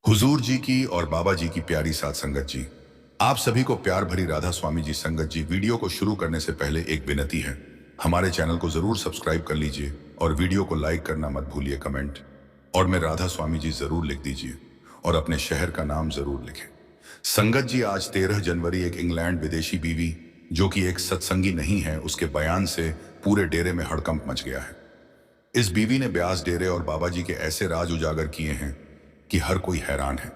हुजूर जी की और बाबा जी की प्यारी साथ संगत जी, आप सभी को प्यार भरी राधा स्वामी जी संगत जी। वीडियो को शुरू करने से पहले एक विनती है, हमारे चैनल को जरूर सब्सक्राइब कर लीजिए और वीडियो को लाइक करना मत भूलिए। कमेंट और मैं राधा स्वामी जी जरूर लिख दीजिए और अपने शहर का नाम जरूर लिखें। संगत जी, आज 13 जनवरी एक इंग्लैंड विदेशी बीवी जो कि एक सत्संगी नहीं है, उसके बयान से पूरे डेरे में हड़कंप मच गया है। इस बीवी ने ब्यास डेरे और बाबा जी के ऐसे राज उजागर किए हैं कि हर कोई हैरान है।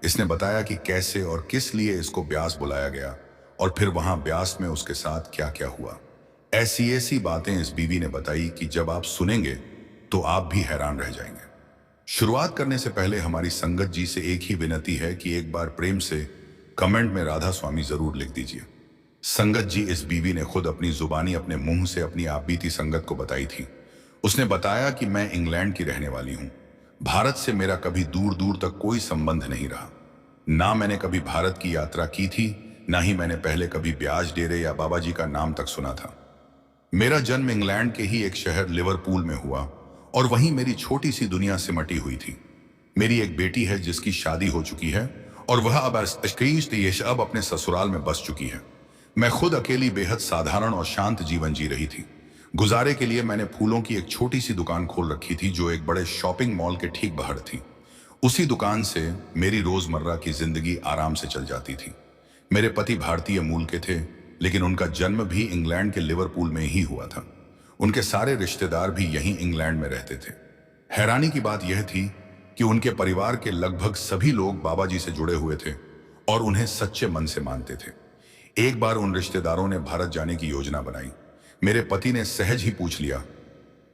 इसने बताया कि कैसे और किस लिए इसको ब्यास बुलाया गया और फिर वहां ब्यास में उसके साथ क्या क्या हुआ। ऐसी ऐसी बातें इस बीवी ने बताई कि जब आप सुनेंगे तो आप भी हैरान रह जाएंगे। शुरुआत करने से पहले हमारी संगत जी से एक ही विनती है कि एक बार प्रेम से कमेंट में राधा स्वामी जरूर लिख दीजिए। संगत जी, इस बीवी ने खुद अपनी जुबानी अपने मुंह से अपनी आप बीती संगत को बताई थी। उसने बताया कि मैं इंग्लैंड की रहने वाली हूं। भारत से मेरा कभी दूर दूर तक कोई संबंध नहीं रहा। ना मैंने कभी भारत की यात्रा की थी, ना ही मैंने पहले कभी ब्यास डेरे या बाबा जी का नाम तक सुना था। मेरा जन्म इंग्लैंड के ही एक शहर लिवरपूल में हुआ और वहीं मेरी छोटी सी दुनिया सिमटी हुई थी। मेरी एक बेटी है जिसकी शादी हो चुकी है और वह अब अपने ससुराल में बस चुकी है। मैं खुद अकेली बेहद साधारण और शांत जीवन जी रही थी। गुजारे के लिए मैंने फूलों की एक छोटी सी दुकान खोल रखी थी जो एक बड़े शॉपिंग मॉल के ठीक बाहर थी। उसी दुकान से मेरी रोजमर्रा की जिंदगी आराम से चल जाती थी। मेरे पति भारतीय मूल के थे, लेकिन उनका जन्म भी इंग्लैंड के लिवरपूल में ही हुआ था। उनके सारे रिश्तेदार भी यहीं इंग्लैंड में रहते थे। हैरानी की बात यह थी कि उनके परिवार के लगभग सभी लोग बाबा जी से जुड़े हुए थे और उन्हें सच्चे मन से मानते थे। एक बार उन रिश्तेदारों ने भारत जाने की योजना बनाई। मेरे पति ने सहज ही पूछ लिया,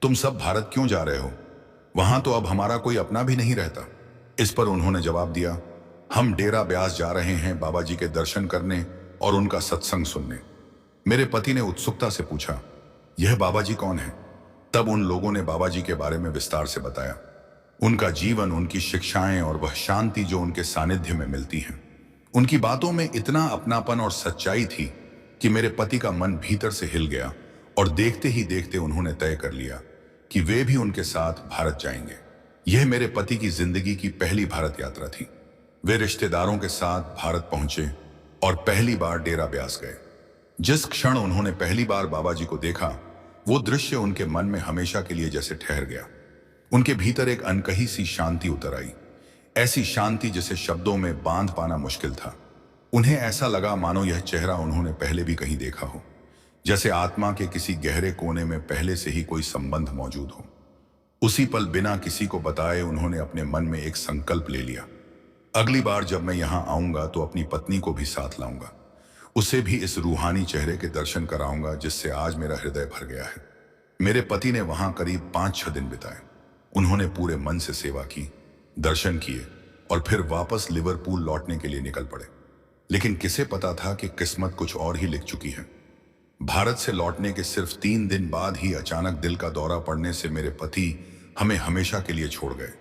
तुम सब भारत क्यों जा रहे हो? वहां तो अब हमारा कोई अपना भी नहीं रहता। इस पर उन्होंने जवाब दिया, हम डेरा ब्यास जा रहे हैं बाबा जी के दर्शन करने और उनका सत्संग सुनने। मेरे पति ने उत्सुकता से पूछा, यह बाबा जी कौन है? तब उन लोगों ने बाबा जी के बारे में विस्तार से बताया। उनका जीवन, उनकी शिक्षाएं और वह शांति जो उनके सानिध्य में मिलती है। उनकी बातों में इतना अपनापन और सच्चाई थी कि मेरे पति का मन भीतर से हिल गया और देखते ही देखते उन्होंने तय कर लिया कि वे भी उनके साथ भारत जाएंगे। यह मेरे पति की जिंदगी की पहली भारत यात्रा थी। वे रिश्तेदारों के साथ भारत पहुंचे और पहली बार डेरा ब्यास गए। जिस क्षण उन्होंने पहली बार बाबा जी को देखा, वो दृश्य उनके मन में हमेशा के लिए जैसे ठहर गया। उनके भीतर एक अनकही सी शांति उतर आई, ऐसी शांति जिसे शब्दों में बांध पाना मुश्किल था। उन्हें ऐसा लगा मानो यह चेहरा उन्होंने पहले भी कहीं देखा हो, जैसे आत्मा के किसी गहरे कोने में पहले से ही कोई संबंध मौजूद हो। उसी पल बिना किसी को बताए उन्होंने अपने मन में एक संकल्प ले लिया, अगली बार जब मैं यहां आऊंगा तो अपनी पत्नी को भी साथ लाऊंगा, उसे भी इस रूहानी चेहरे के दर्शन कराऊंगा जिससे आज मेरा हृदय भर गया है। मेरे पति ने वहां करीब 5-6 दिन बिताए। उन्होंने पूरे मन से सेवा की, दर्शन किए और फिर वापस लिवरपूल लौटने के लिए निकल पड़े। लेकिन किसे पता था कि किस्मत कुछ और ही लिख चुकी है। भारत से लौटने के सिर्फ 3 दिन बाद ही अचानक दिल का दौरा पड़ने से मेरे पति हमें हमेशा के लिए छोड़ गए।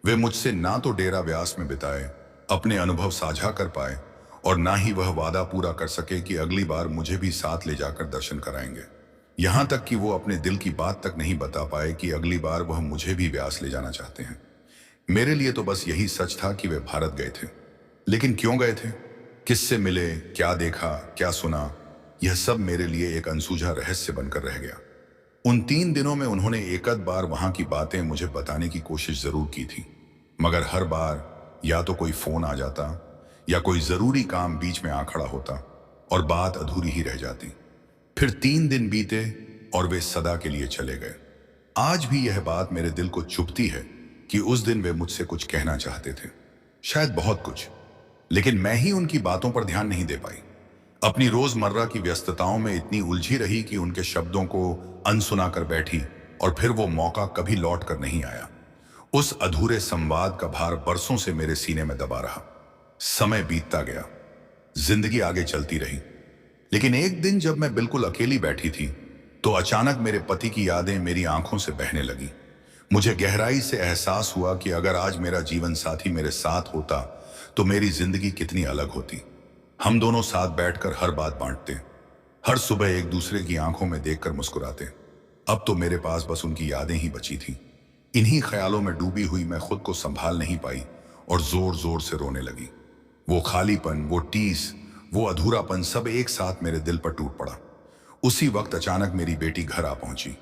वे मुझसे ना तो डेरा व्यास में बिताए, अपने अनुभव साझा कर पाए और ना ही वह वादा पूरा कर सके कि अगली बार मुझे भी साथ ले जाकर दर्शन कराएंगे। यहां तक कि वो अपने दिल की बात तक नहीं बता पाए कि अगली बार वह मुझे भी व्यास ले जाना चाहते हैं। मेरे लिए तो बस यही सच था कि वे भारत गए थे, लेकिन क्यों गए थे, किससे मिले, क्या देखा, क्या सुना, यह सब मेरे लिए एक अनसूझा रहस्य बनकर रह गया। उन 3 दिनों में उन्होंने एक आध बार वहां की बातें मुझे बताने की कोशिश जरूर की थी, मगर हर बार या तो कोई फोन आ जाता या कोई जरूरी काम बीच में आ खड़ा होता और बात अधूरी ही रह जाती। फिर 3 दिन बीते और वे सदा के लिए चले गए। आज भी यह बात मेरे दिल को चुभती है कि उस दिन वे मुझसे कुछ कहना चाहते थे, शायद बहुत कुछ, लेकिन मैं ही उनकी बातों पर ध्यान नहीं दे पाई। अपनी रोजमर्रा की व्यस्तताओं में इतनी उलझी रही कि उनके शब्दों को अनसुना कर बैठी और फिर वो मौका कभी लौट कर नहीं आया। उस अधूरे संवाद का भार बरसों से मेरे सीने में दबा रहा। समय बीतता गया, जिंदगी आगे चलती रही, लेकिन एक दिन जब मैं बिल्कुल अकेली बैठी थी तो अचानक मेरे पति की यादें मेरी आंखों से बहने लगी। मुझे गहराई से एहसास हुआ कि अगर आज मेरा जीवन साथी मेरे साथ होता तो मेरी जिंदगी कितनी अलग होती। हम दोनों साथ बैठकर हर बात बांटते, हर सुबह एक दूसरे की आंखों में देखकर मुस्कुराते। अब तो मेरे पास बस उनकी यादें ही बची थीं। इन्हीं ख्यालों में डूबी हुई मैं खुद को संभाल नहीं पाई और जोर जोर से रोने लगी। वो खालीपन, वो टीस, वो अधूरापन सब एक साथ मेरे दिल पर टूट पड़ा। उसी वक्त अचानक मेरी बेटी घर आ पहुंची।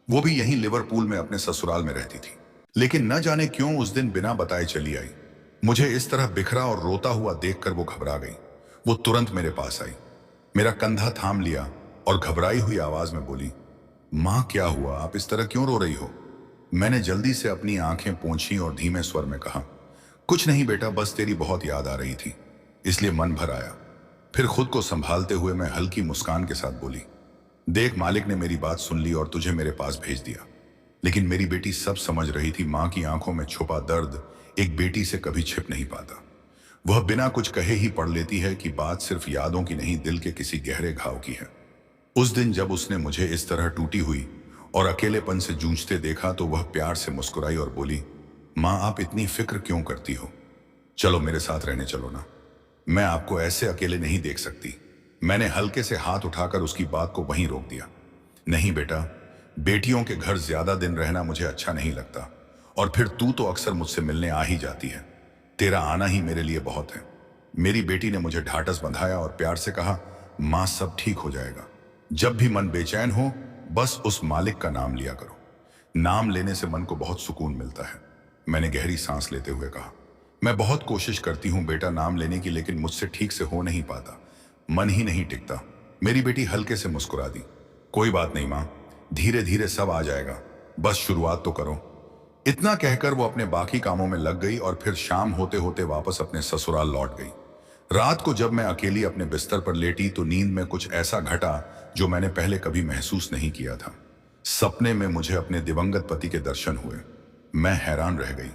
वो भी यहीं लिवरपूल में अपने ससुराल में रहती थी, लेकिन न जाने क्यों उस दिन बिना बताए चली आई। मुझे इस तरह बिखरा और रोता हुआ देखकर वो घबरा गई। वो तुरंत मेरे पास आई, मेरा कंधा थाम लिया और घबराई हुई आवाज में बोली, माँ क्या हुआ, आप इस तरह क्यों रो रही हो? मैंने जल्दी से अपनी आंखें पोंछी और धीमे स्वर में कहा, कुछ नहीं बेटा, बस तेरी बहुत याद आ रही थी, इसलिए मन भर आया। फिर खुद को संभालते हुए मैं हल्की मुस्कान के साथ बोली, देख मालिक ने मेरी बात सुन ली और तुझे मेरे पास भेज दिया। लेकिन मेरी बेटी सब समझ रही थी। माँ की आंखों में छुपा दर्द एक बेटी से कभी छिप नहीं पाता। वह बिना कुछ कहे ही पढ़ लेती है कि बात सिर्फ यादों की नहीं, दिल के किसी गहरे घाव की है। उस दिन जब उसने मुझे इस तरह टूटी हुई और अकेलेपन से जूझते देखा तो वह प्यार से मुस्कुराई और बोली, माँ आप इतनी फिक्र क्यों करती हो? चलो मेरे साथ रहने चलो ना, मैं आपको ऐसे अकेले नहीं देख सकती। मैंने हल्के से हाथ उठाकर उसकी बात को वहीं रोक दिया। नहीं बेटा, बेटियों के घर ज्यादा दिन रहना मुझे अच्छा नहीं लगता, और फिर तू तो अक्सर मुझसे मिलने आ ही जाती है, तेरा आना ही मेरे लिए बहुत है। मेरी बेटी ने मुझे ढाढ़स बंधाया और प्यार से कहा, माँ सब ठीक हो जाएगा। जब भी मन बेचैन हो बस उस मालिक का नाम लिया करो, नाम लेने से मन को बहुत सुकून मिलता है। मैंने गहरी सांस लेते हुए कहा, मैं बहुत कोशिश करती हूँ बेटा नाम लेने की, लेकिन मुझसे ठीक से हो नहीं पाता, मन ही नहीं टिकता। मेरी बेटी हल्के से मुस्कुरा दी, कोई बात नहीं माँ, धीरे धीरे सब आ जाएगा, बस शुरुआत तो करो। इतना कहकर वो अपने बाकी कामों में लग गई और फिर शाम होते होते वापस अपने ससुराल लौट गई। रात को जब मैं अकेली अपने बिस्तर पर लेटी तो नींद में कुछ ऐसा घटा जो मैंने पहले कभी महसूस नहीं किया था। सपने में मुझे अपने दिवंगत पति के दर्शन हुए। मैं हैरान रह गई,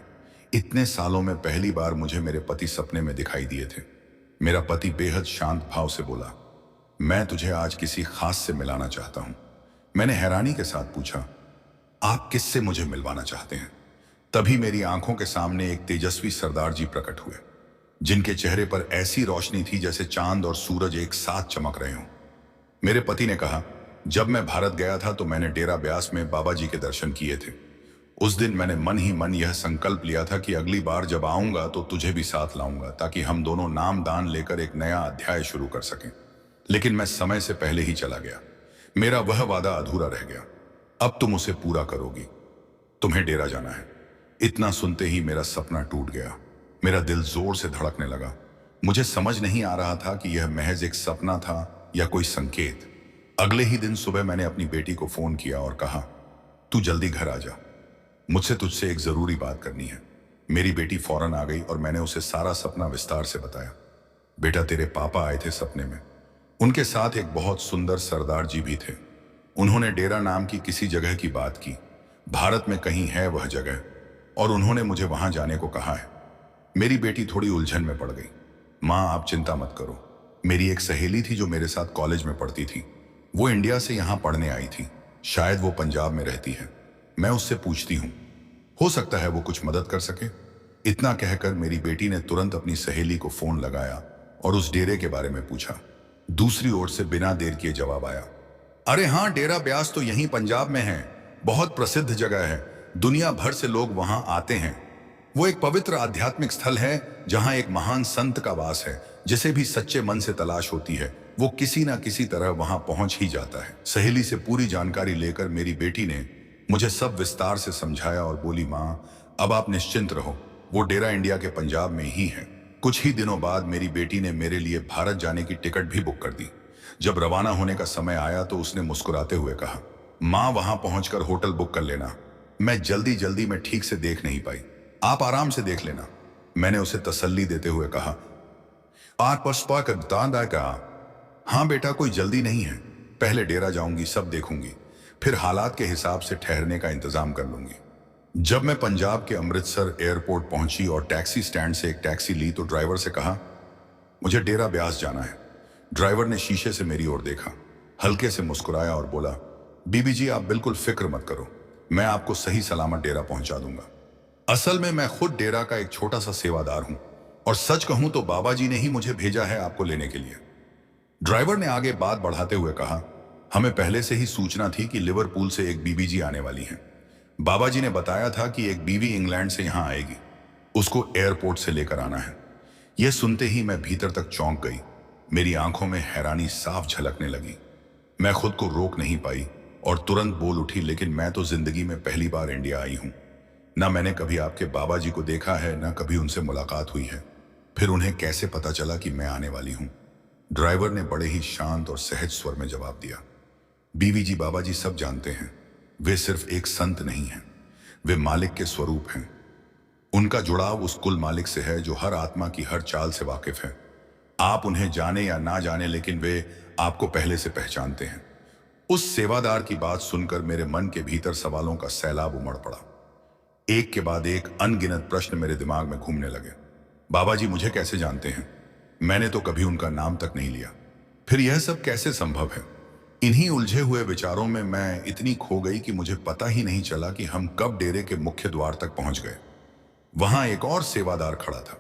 इतने सालों में पहली बार मुझे मेरे पति सपने में दिखाई दिए थे। मेरा पति बेहद शांत भाव से बोला, मैं तुझे आज किसी खास से मिलाना चाहता हूं। मैंने हैरानी के साथ पूछा, आप किससे मुझे मिलवाना चाहते हैं? तभी मेरी आंखों के सामने एक तेजस्वी सरदार जी प्रकट हुए, जिनके चेहरे पर ऐसी रोशनी थी जैसे चांद और सूरज एक साथ चमक रहे हों। मेरे पति ने कहा, जब मैं भारत गया था तो मैंने डेरा ब्यास में बाबा जी के दर्शन किए थे। उस दिन मैंने मन ही मन यह संकल्प लिया था कि अगली बार जब आऊंगा तो तुझे भी साथ लाऊंगा, ताकि हम दोनों नाम दान लेकर एक नया अध्याय शुरू कर सकें। लेकिन मैं समय से पहले ही चला गया, मेरा वह वादा अधूरा रह गया। अब तुम उसे पूरा करोगी, तुम्हें डेरा जाना है। इतना सुनते ही मेरा सपना टूट गया। मेरा दिल जोर से धड़कने लगा। मुझे समझ नहीं आ रहा था कि यह महज एक सपना था या कोई संकेत। अगले ही दिन सुबह मैंने अपनी बेटी को फोन किया और कहा, तू जल्दी घर आ जा, मुझसे तुझसे एक जरूरी बात करनी है। मेरी बेटी फौरन आ गई और मैंने उसे सारा सपना विस्तार से बताया। बेटा, तेरे पापा आए थे सपने में, उनके साथ एक बहुत सुंदर सरदार जी भी थे। उन्होंने डेरा नाम की किसी जगह की बात की, भारत में कहीं है वह जगह, और उन्होंने मुझे वहां जाने को कहा है। मेरी बेटी थोड़ी उलझन में पड़ गई। माँ आप चिंता मत करो, मेरी एक सहेली थी जो मेरे साथ कॉलेज में पढ़ती थी, वो इंडिया से यहाँ पढ़ने आई थी, शायद वो पंजाब में रहती है, मैं उससे पूछती हूँ, हो सकता है वो कुछ मदद कर सके। इतना कहकर मेरी बेटी ने तुरंत अपनी सहेली को फोन लगाया और उस डेरे के बारे में पूछा। दूसरी ओर से बिना देर किए जवाब आया, अरे हाँ, डेरा ब्यास तो यहीं पंजाब में है, बहुत प्रसिद्ध जगह है, दुनिया भर से लोग वहां आते हैं। वो एक पवित्र आध्यात्मिक स्थल है जहां एक महान संत का वास है, जिसे भी सच्चे मन से तलाश होती है वो किसी ना किसी तरह वहां पहुंच ही जाता है। सहेली से पूरी जानकारी लेकर मेरी बेटी ने मुझे सब विस्तार से समझाया और बोली, माँ अब आप निश्चिंत रहो, वो डेरा इंडिया के पंजाब में ही है। कुछ ही दिनों बाद मेरी बेटी ने मेरे लिए भारत जाने की टिकट भी बुक कर दी। जब रवाना होने का समय आया तो उसने मुस्कुराते हुए कहा, माँ वहां पहुंचकर होटल बुक कर लेना, मैं जल्दी में ठीक से देख नहीं पाई, आप आराम से देख लेना। मैंने उसे तसल्ली देते हुए कहा, हाँ बेटा, कोई जल्दी नहीं है, पहले डेरा जाऊंगी, सब देखूंगी, फिर हालात के हिसाब से ठहरने का इंतजाम कर लूंगी। जब मैं पंजाब के अमृतसर एयरपोर्ट पहुंची और टैक्सी स्टैंड से एक टैक्सी ली तो ड्राइवर से कहा, मुझे डेरा ब्यास जाना है। ड्राइवर ने शीशे से मेरी ओर देखा, हल्के से मुस्कुराया और बोला, बीबी जी आप बिल्कुल फिक्र मत करो, मैं आपको सही सलामत डेरा पहुंचा दूंगा। असल में मैं खुद डेरा का एक छोटा सा सेवादार हूं, और सच कहूं तो बाबा जी ने ही मुझे भेजा है आपको लेने के लिए। ड्राइवर ने आगे बात बढ़ाते हुए कहा, हमें पहले से ही सूचना थी कि लिवरपूल से एक बीबी जी आने वाली हैं। बाबा जी ने बताया था कि एक बीवी इंग्लैंड से यहां आएगी। उसको एयरपोर्ट से लेकर आना है। यह सुनते ही मैं भीतर तक चौंक गई। मेरी आंखों में हैरानी साफ झलकने लगी। मैं खुद को रोक नहीं पाई और तुरंत बोल उठी, लेकिन मैं तो जिंदगी में पहली बार इंडिया आई हूं। ना मैंने कभी आपके बाबा जी को देखा है, ना कभी उनसे मुलाकात हुई है। फिर उन्हें कैसे पता चला कि मैं आने वाली हूं? ड्राइवर ने बड़े ही शांत और सहज स्वर में जवाब दिया, बीवी जी, बाबा जी सब जानते हैं। वे सिर्फ एक संत नहीं हैं, वे मालिक के स्वरूप हैं। उनका जुड़ाव उस कुल मालिक से है जो हर आत्मा की हर चाल से वाकिफ है। आप उन्हें जाने या ना जाने, लेकिन वे आपको पहले से पहचानते हैं। उस सेवादार की बात सुनकर मेरे मन के भीतर सवालों का सैलाब उमड़ पड़ा। एक के बाद एक अनगिनत प्रश्न मेरे दिमाग में घूमने लगे। बाबा जी मुझे कैसे जानते हैं? मैंने तो कभी उनका नाम तक नहीं लिया। फिर यह सब कैसे संभव है? इन्हीं उलझे हुए विचारों में मैं इतनी खो गई कि मुझे पता ही नहीं चला कि हम कब डेरे के मुख्य द्वार तक पहुंच गए। वहां एक और सेवादार खड़ा था।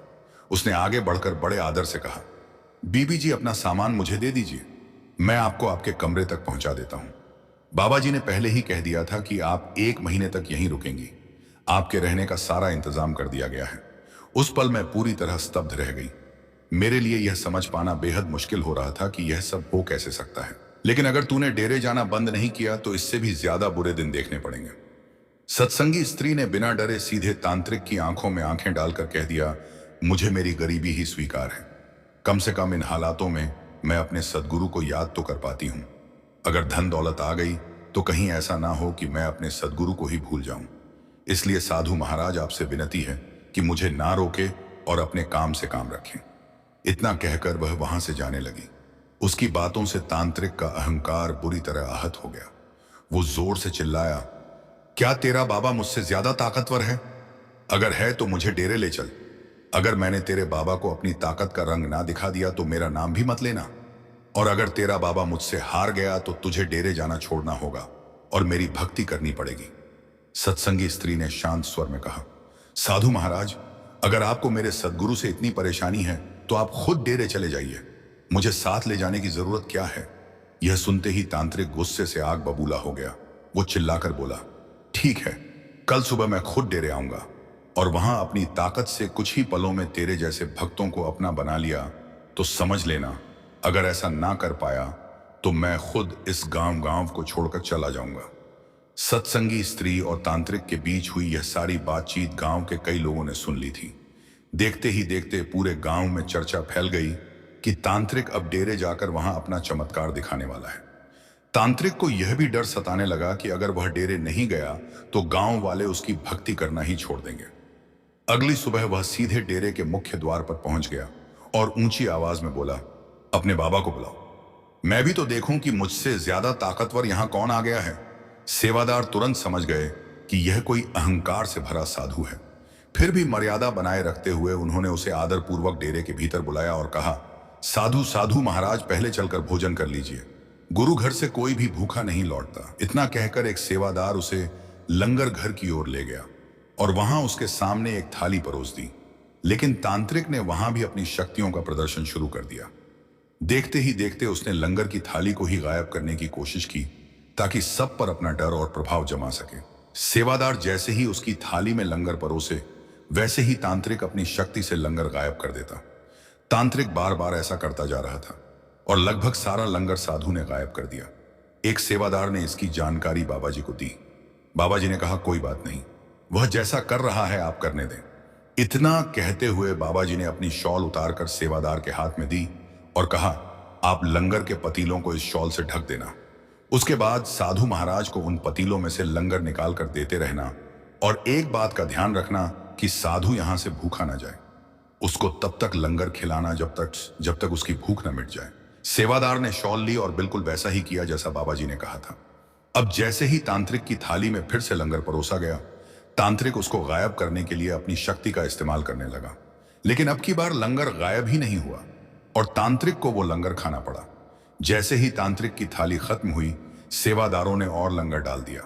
उसने आगे बढ़कर बड़े आदर से कहा, बीबी जी अपना सामान मुझे दे दीजिए, मैं आपको आपके कमरे तक पहुंचा देता हूं। बाबा जी ने पहले ही कह दिया था कि आप 1 महीने तक यहीं रुकेंगी। आपके रहने का सारा इंतजाम कर दिया गया है। उस पल मैं पूरी तरह स्तब्ध रह गई। मेरे लिए यह समझ पाना बेहद मुश्किल हो रहा था कि यह सब हो कैसे सकता है। लेकिन अगर तूने डेरे जाना बंद नहीं किया तो इससे भी ज्यादा बुरे दिन देखने पड़ेंगे। सत्संगी स्त्री ने बिना डरे सीधे तांत्रिक की आंखों में आंखें डालकर कह दिया, मुझे मेरी गरीबी ही स्वीकार है। कम से कम इन हालातों में मैं अपने सदगुरु को याद तो कर पाती हूं। अगर धन दौलत आ गई तो कहीं ऐसा ना हो कि मैं अपने सदगुरु को ही भूल जाऊं। इसलिए साधु महाराज आपसे विनती है कि मुझे ना रोके और अपने काम से काम रखें। इतना कहकर वह वहां से जाने लगी। उसकी बातों से तांत्रिक का अहंकार बुरी तरह आहत हो गया। वो जोर से चिल्लाया, क्या तेरा बाबा मुझसे ज्यादा ताकतवर है? अगर है तो मुझे डेरे ले चल। अगर मैंने तेरे बाबा को अपनी ताकत का रंग ना दिखा दिया तो मेरा नाम भी मत लेना। और अगर तेरा बाबा मुझसे हार गया तो तुझे डेरे जाना छोड़ना होगा और मेरी भक्ति करनी पड़ेगी। सत्संगी स्त्री ने शांत स्वर में कहा, साधु महाराज, अगर आपको मेरे सदगुरु से इतनी परेशानी है तो आप खुद डेरे चले जाइए। मुझे साथ ले जाने की जरूरत क्या है? यह सुनते ही तांत्रिक गुस्से से आग बबूला हो गया। वो चिल्लाकर बोला, ठीक है, कल सुबह मैं खुद डेरे आऊंगा और वहां अपनी ताकत से कुछ ही पलों में तेरे जैसे भक्तों को अपना बना लिया तो समझ लेना, अगर ऐसा ना कर पाया तो मैं खुद इस गांव को छोड़कर चला जाऊंगा। सत्संगी स्त्री और तांत्रिक के बीच हुई यह सारी बातचीत गांव के कई लोगों ने सुन ली थी। देखते ही देखते पूरे गांव में चर्चा फैल गई कि तांत्रिक अब डेरे जाकर वहां अपना चमत्कार दिखाने वाला है। तांत्रिक को यह भी डर सताने लगा कि अगर वह डेरे नहीं गया तो गांव वाले उसकी भक्ति करना ही छोड़ देंगे। अगली सुबह वह सीधे डेरे के मुख्य द्वार पर पहुंच गया और ऊंची आवाज में बोला, अपने बाबा को बुलाओ, मैं भी तो देखूं कि मुझसे ज्यादा ताकतवर यहां कौन आ गया है। सेवादार तुरंत समझ गए कि यह कोई अहंकार से भरा साधु है। फिर भी मर्यादा बनाए रखते हुए उन्होंने उसे आदरपूर्वक डेरे के भीतर बुलाया और कहा, साधु साधु महाराज, पहले चलकर भोजन कर लीजिए। गुरु घर से कोई भी भूखा नहीं लौटता। इतना कहकर एक सेवादार उसे लंगर घर की ओर ले गया और वहां उसके सामने एक थाली परोस दी। लेकिन तांत्रिक ने वहां भी अपनी शक्तियों का प्रदर्शन शुरू कर दिया। देखते ही देखते उसने लंगर की थाली को ही गायब करने की कोशिश की ताकि सब पर अपना डर और प्रभाव जमा सके। सेवादार जैसे ही उसकी थाली में लंगर परोसे, वैसे ही तांत्रिक अपनी शक्ति से लंगर गायब कर देता। तांत्रिक बार बार ऐसा करता जा रहा था और लगभग सारा लंगर साधु ने गायब कर दिया। एक सेवादार ने इसकी जानकारी बाबा जी को दी। बाबा जी ने कहा, कोई बात नहीं, वह जैसा कर रहा है आप करने दें। इतना कहते हुए बाबा जी ने अपनी शॉल उतारकर सेवादार के हाथ में दी और कहा, आप लंगर के पतीलों को इस शॉल से ढक देना। उसके बाद साधु महाराज को उन पतीलों में से लंगर निकाल कर देते रहना और एक बात का ध्यान रखना कि साधु यहां से भूखा ना जाए। उसको तब तक लंगर खिलाना जब तक उसकी भूख न मिट जाए। सेवादार ने शॉल ली और बिल्कुल वैसा ही किया जैसा बाबा जी ने कहा था। अब जैसे ही तांत्रिक की थाली में फिर से लंगर परोसा गया, तांत्रिक उसको गायब करने के लिए अपनी शक्ति का इस्तेमाल करने लगा। लेकिन अब की बार लंगर गायब ही नहीं हुआ और तांत्रिक को वो लंगर खाना पड़ा। जैसे ही तांत्रिक की थाली खत्म हुई, सेवादारों ने और लंगर डाल दिया।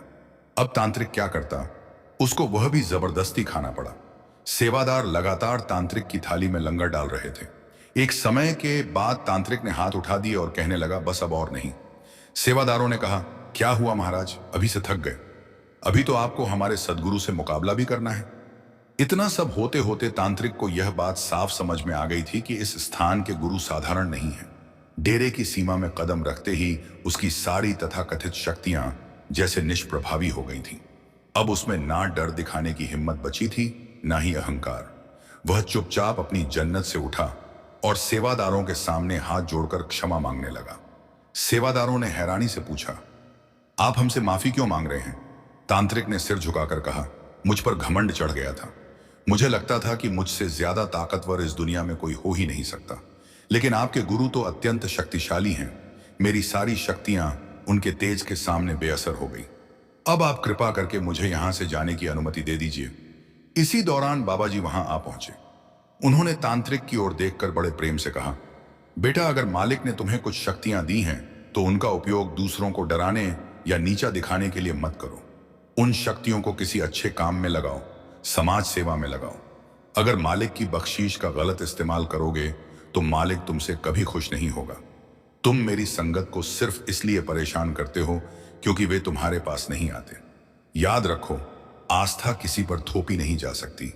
अब तांत्रिक क्या करता, उसको वह भी जबरदस्ती खाना पड़ा। सेवादार लगातार तांत्रिक की थाली में लंगर डाल रहे थे। एक समय के बाद तांत्रिक ने हाथ उठा दिए और कहने लगा, बस अब और नहीं। सेवादारों ने कहा, क्या हुआ महाराज, अभी से थक गए? अभी तो आपको हमारे सदगुरु से मुकाबला भी करना है। इतना सब होते होते तांत्रिक को यह बात साफ समझ में आ गई थी कि इस स्थान के गुरु साधारण नहीं है। डेरे की सीमा में कदम रखते ही उसकी सारी तथाकथित शक्तियां जैसे निष्प्रभावी हो गई थीं। अब उसमें ना डर दिखाने की हिम्मत बची थी, ना ही अहंकार। वह चुपचाप अपनी जन्नत से उठा और सेवादारों के सामने हाथ जोड़कर क्षमा मांगने लगा। सेवादारों ने हैरानी से पूछा, आप हमसे माफी क्यों मांग रहे हैं? तांत्रिक ने सिर झुकाकर कहा, मुझ पर घमंड चढ़ गया था। मुझे लगता था कि मुझसे ज्यादा ताकतवर इस दुनिया में कोई हो ही नहीं सकता, लेकिन आपके गुरु तो अत्यंत शक्तिशाली हैं। मेरी सारी शक्तियां उनके तेज के सामने बेअसर हो गई। अब आप कृपा करके मुझे यहां से जाने की अनुमति दे दीजिए। इसी दौरान बाबा जी वहां आ पहुंचे। उन्होंने तांत्रिक की ओर देखकर बड़े प्रेम से कहा, बेटा, अगर मालिक ने तुम्हें कुछ शक्तियां दी हैं तो उनका उपयोग दूसरों को डराने या नीचा दिखाने के लिए मत करो। उन शक्तियों को किसी अच्छे काम में लगाओ, समाज सेवा में लगाओ। अगर मालिक की बख्शीश का गलत इस्तेमाल करोगे तो मालिक तुमसे कभी खुश नहीं होगा। तुम मेरी संगत को सिर्फ इसलिए परेशान करते हो क्योंकि वे तुम्हारे पास नहीं आते। याद रखो, आस्था किसी पर थोपी नहीं जा सकती।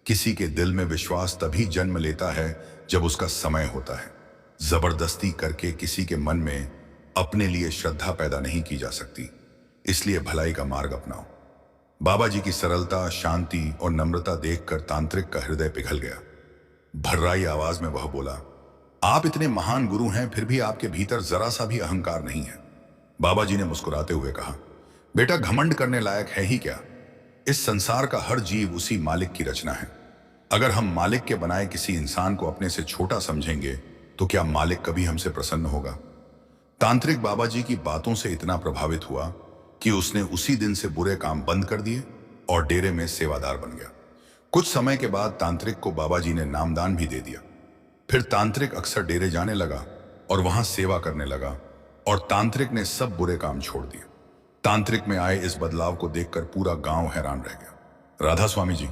किसी के दिल में विश्वास तभी जन्म लेता है जब उसका समय होता है। जबरदस्ती करके किसी के मन में अपने लिए श्रद्धा पैदा नहीं की जा सकती। इसलिए भलाई का मार्ग अपनाओ। बाबा जी की सरलता, शांति और नम्रता देखकर तांत्रिक का हृदय पिघल गया। भर्राई आवाज में वह बोला, आप इतने महान गुरु हैं, फिर भी आपके भीतर जरा सा भी अहंकार नहीं है। बाबा जी ने मुस्कुराते हुए कहा, बेटा, घमंड करने लायक है ही क्या? इस संसार का हर जीव उसी मालिक की रचना है। अगर हम मालिक के बनाए किसी इंसान को अपने से छोटा समझेंगे तो क्या मालिक कभी हमसे प्रसन्न होगा? तांत्रिक बाबा जी की बातों से इतना प्रभावित हुआ कि उसने उसी दिन से बुरे काम बंद कर दिए और डेरे में सेवादार बन गया। कुछ समय के बाद तांत्रिक को बाबा जी ने नामदान भी दे दिया। फिर तांत्रिक अक्सर डेरे जाने लगा और वहां सेवा करने लगा, और तांत्रिक ने सब बुरे काम छोड़ दिए। तांत्रिक में आए इस बदलाव को देखकर पूरा गांव हैरान रह गया। राधा स्वामी जी